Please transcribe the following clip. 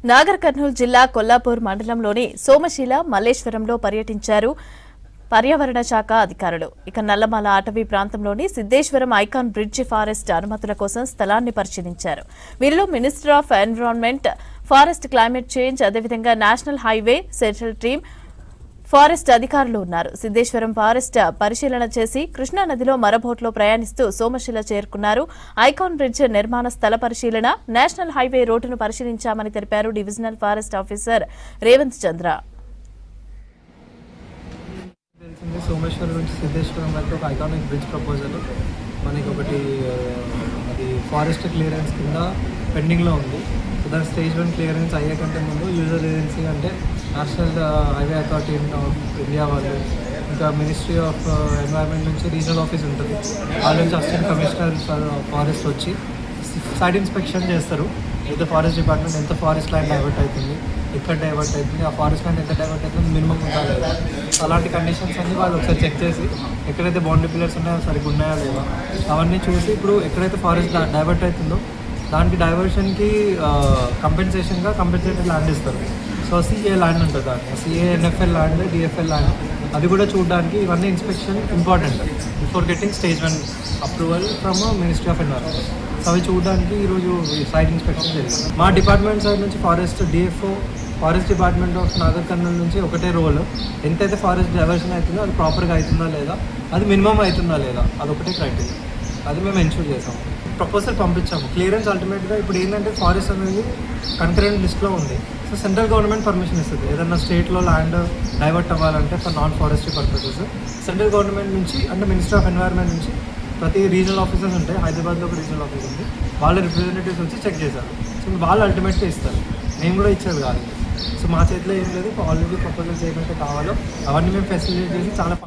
నాగర్ కర్నూలు జిల్లా కొల్లాపూర్ మండలంలోని సోమశీల మల్లేశ్వరంలో పర్యటించారు పర్యావరణ శాఖ అధికారులు. ఇక నల్లమల అటవీ ప్రాంతంలోని సిద్దేశ్వరం ఐకాన్ బ్రిడ్జ్ ఫారెస్ట్ అనుమతుల కోసం స్థలాన్ని పరిశీలించారు. వీరిలో minister of environment, forest, climate change, అదేవిధంగా national highway central team, forest అధికారులు ఉన్నారు. సిద్దేశ్వరం ఫారెస్ట్ పరిశీలన చేసి కృష్ణానదిలో మరబోట్లో ప్రయాణిస్తూ సోమశిల చేరుకున్నారు. ఐకాన్ బ్రిడ్జ్ నిర్మాణ స్థల పరిశీలన, నేషనల్ హైవే రోడ్డును పరిశీలించామని తెలిపారు డివిజనల్ ఫారెస్ట్ ఆఫీసర్ రేవంత్ చంద్ర. సోమేశ్వరం నుంచి సిద్ధేశ్వరం వరకు ఒక ఐకానిక్ బ్రిడ్జ్ ప్రపోజల్ మనకి ఒకటి అది ఫారెస్ట్ క్లియరెన్స్ కింద పెండింగ్లో ఉంది. సో దాని స్టేజ్ 1 క్లియరెన్స్ అయ్యే కంటే ముందు యూజర్ ఏజెన్సీ అంటే national highway authority of India వాళ్ళు, ఇంకా మినిస్ట్రీ ఆఫ్ ఎన్వైరన్మెంట్ నుంచి రీజనల్ ఆఫీస్ ఉంటుంది, వాళ్ళ నుంచి అసిస్టెంట్ కమిషనర్ ఫారెస్ట్ వచ్చి సైట్ ఇన్స్పెక్షన్ చేస్తారు. అయితే ఫారెస్ట్ డిపార్ట్మెంట్ ఎంత ఫారెస్ట్ ల్యాండ్ డైవర్ట్ అవుతుంది, ఎక్కడ డైవర్ట్ అవుతుంది, ఆ ఫారెస్ట్ ల్యాండ్ ఎంత డైవర్ట్ అవుతుంది, మినిమం ఉందా లేదా, అలాంటి కండిషన్స్ అన్ని వాళ్ళు ఒకసారి చెక్ చేసి ఎక్కడైతే బౌండరీ పిల్లర్స్ ఉన్నాయో సరిగ్గా ఉన్నాయా లేదా అవన్నీ చూసి ఇప్పుడు ఎక్కడైతే ఫారెస్ట్ డైవర్ట్ అవుతుందో దానికి డైవర్షన్కి కంపెన్సేషన్గా కంపెన్సేటెడ్ ల్యాండ్ ఇస్తారు. సో సిఏ ల్యాండ్ ఉంటుంది, దాన్ని సిఏఎన్ఎఫ్ఎల్ ల్యాండ్, డిఎఫ్ఎల్ ల్యాండ్, అది కూడా చూడడానికి ఇవన్నీ inspection important before getting stage 1 approval from ministry of environment. So అవి చూడడానికి ఈరోజు సైట్ ఇన్స్పెక్షన్ జరిగింది. మా డిపార్ట్మెంట్ సైడ్ నుంచి forest DFO, forest department of Nagar Kurnool నుంచి ఒకటే రోల్, ఎంతైతే ఫారెస్ట్ డైవర్షన్ అవుతుందో అది ప్రాపర్గా అవుతుందా లేదా, అది మినిమం అవుతుందా లేదా, అదొకటే క్రైటీరియా, అది మేము ఎన్షూర్ చేసాము. ప్రపోజల్ పంపించాము. క్లియరెన్స్ అల్టిమేట్గా ఇప్పుడు ఏంటంటే ఫారెస్ట్ అనేది కన్కరెంట్ లిస్ట్లో ఉంది. సో సెంట్రల్ గవర్నమెంట్ పర్మిషన్ ఇస్తుంది ఏదన్నా స్టేట్లో ల్యాండ్ డైవర్ట్ అవ్వాలంటే for non forestry purposes. Central government నుంచి అంటే మినిస్టర్ ఆఫ్ ఎన్వైరన్మెంట్ నుంచి ప్రతి రీజనల్ ఆఫీసర్స్ ఉంటాయి, హైదరాబాద్లో ఒక రీజనల్ ఆఫీస్ ఉంది, వాళ్ళ రిప్రజెంటేటివ్స్ వచ్చి చెక్ చేశారు. సో వాళ్ళు అల్టిమేట్గా ఇస్తారు, మేము కూడా ఇచ్చేది కాదు. సో మా చేతిలో ఏం లేదు, ఆల్రెడీ ప్రపోజల్స్ ఏమైతే కావాలో అవన్నీ మేము ఫెసిలిటేట్ చేసి చాలా